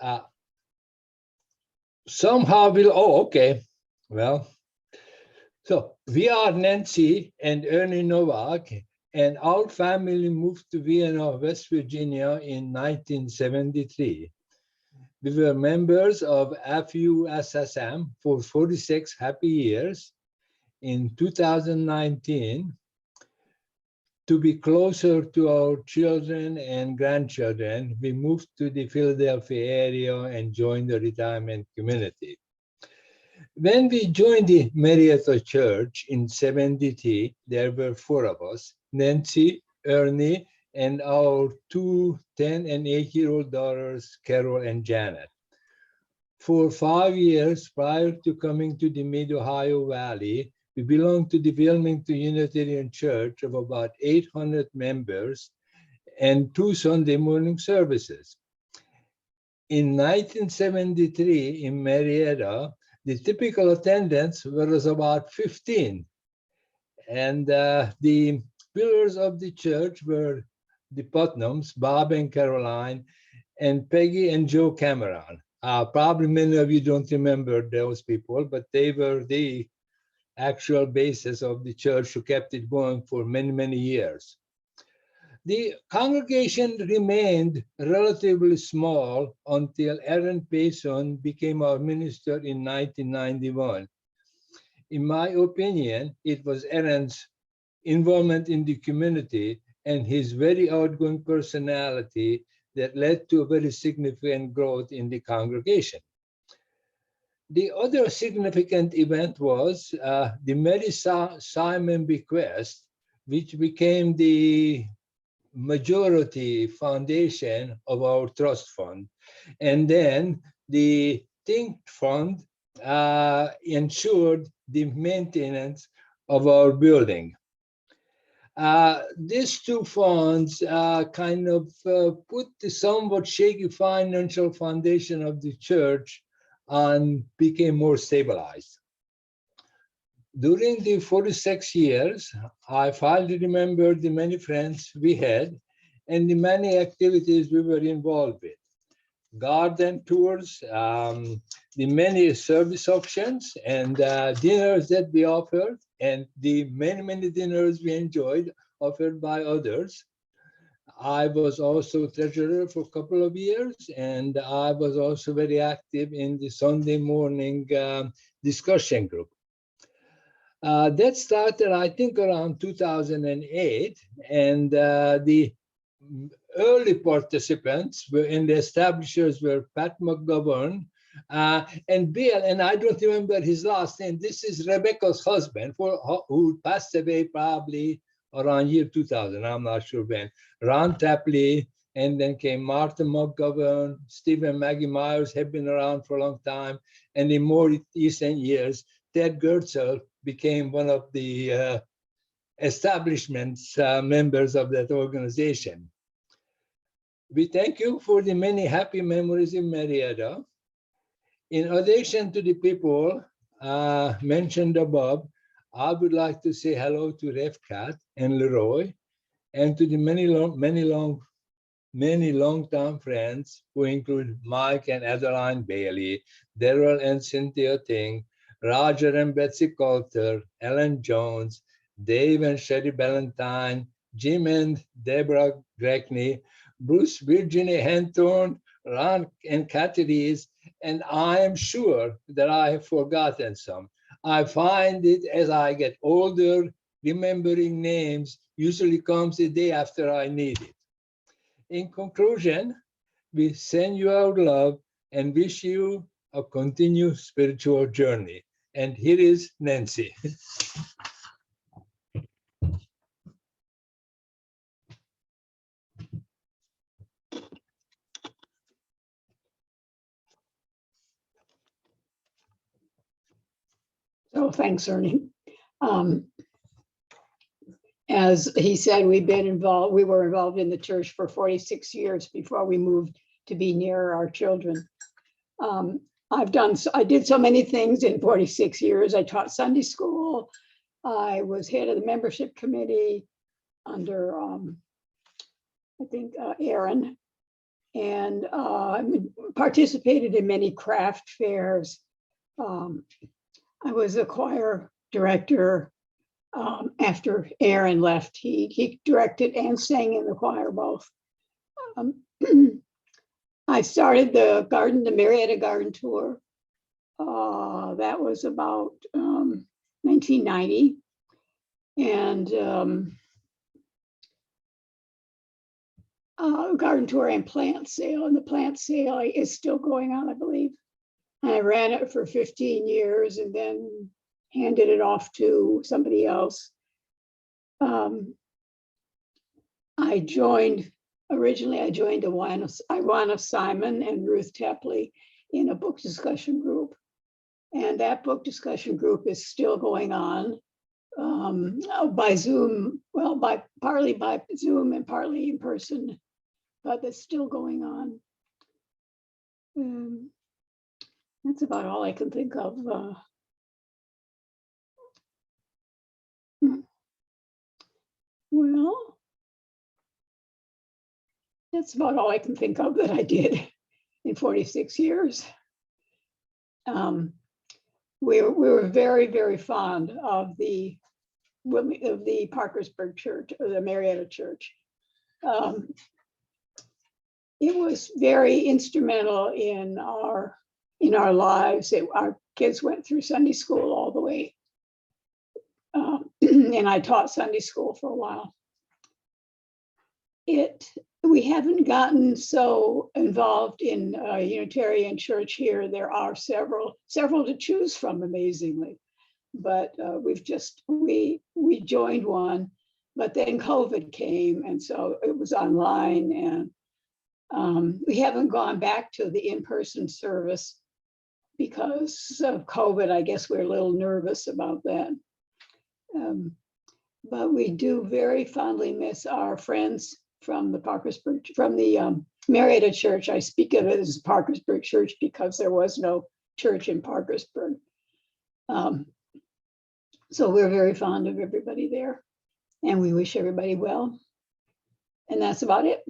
Uh, Somehow we'll, oh, okay. Well, so we are Nancy and Ernie Novak, and our family moved to Vienna, West Virginia in 1973. We were members of FUSSM for 46 happy years. In 2019, to be closer to our children and grandchildren, we moved to the Philadelphia area and joined the retirement community. When we joined the Marietta Church in 73, there were four of us, Nancy, Ernie, and our two 10 and 8-year-old daughters, Carol and Janet. For 5 years prior to coming to the Mid-Ohio Valley, we belonged to the Wilmington Unitarian Church of about 800 members and 2 Sunday morning services. In 1973, in Marietta, the typical attendance was about 15. And the pillars of the church were the Putnams, Bob and Caroline, and Peggy and Joe Cameron. Probably many of you don't remember those people, but they were the actual basis of the church who kept it going for many, many years. The congregation remained relatively small until Aaron Payson became our minister in 1991. In my opinion, it was Aaron's involvement in the community and his very outgoing personality that led to a very significant growth in the congregation. The other significant event was the Mary Simon bequest, which became the majority foundation of our trust fund. And then the Think Fund ensured the maintenance of our building. These two funds kind of put the somewhat shaky financial foundation of the church and became more stabilized. During the 46 years, I finally remember the many friends we had and the many activities we were involved with. Garden tours, the many service options and dinners that we offered, and the many, many dinners we enjoyed offered by others. I was also treasurer for a couple of years, and I was also very active in the Sunday morning discussion group. That started, I think, around 2008, and the early participants were, and the establishers were Pat McGovern and Bill, and I don't remember his last name. This is Rebecca's husband, who passed away probably around year 2000, I'm not sure when. Ron Tapley, and then came Martha McGovern, Stephen and Maggie Myers have been around for a long time, and in more recent years, Ted Gertzel became one of the establishment's members of that organization. We thank you for the many happy memories in Marietta. In addition to the people mentioned above, I would like to say hello to Refkat and Leroy, and to the many long-time friends who include Mike and Adeline Bailey, Daryl and Cynthia Ting, Roger and Betsy Coulter, Ellen Jones, Dave and Sherry Ballantyne, Jim and Deborah Greckney, Bruce Virginia Henthorne, Ron and Kathy Rees, and I am sure that I have forgotten some. I find it as I get older, remembering names usually comes a day after I need it. In conclusion, we send you our love and wish you a continued spiritual journey. And here is Nancy. So thanks, Ernie. As he said, we were involved in the church for 46 years before we moved to be near our children. I did so many things in 46 years. I taught Sunday school. I was head of the membership committee under, I think, Aaron. and participated in many craft fairs. I was a choir director after Aaron left. He directed and sang in the choir both. I started the Marietta Garden Tour. That was about 1990. And garden tour and plant sale. And the plant sale is still going on, I believe. And I ran it for 15 years and then handed it off to somebody else. Originally I joined Iwana Simon and Ruth Tepley in a book discussion group. And that book discussion group is still going on by Zoom, well, partly by Zoom and partly in person, but it's still going on. That's about all I can think of. Well, that's about all I can think of that I did in 46 years. We were very, very fond of the Parkersburg Church, or the Marietta Church. It was very instrumental in our lives. Our kids went through Sunday school all the way. And I taught Sunday school for a while. We haven't gotten so involved in Unitarian Church here. There are several to choose from, amazingly. But we joined one, but then COVID came, and so it was online, and we haven't gone back to the in-person service because of COVID. I guess we're a little nervous about that. But we do very fondly miss our friends from the Marietta Church. I speak of it as Parkersburg Church because there was no church in Parkersburg. So we're very fond of everybody there, and we wish everybody well. And that's about it.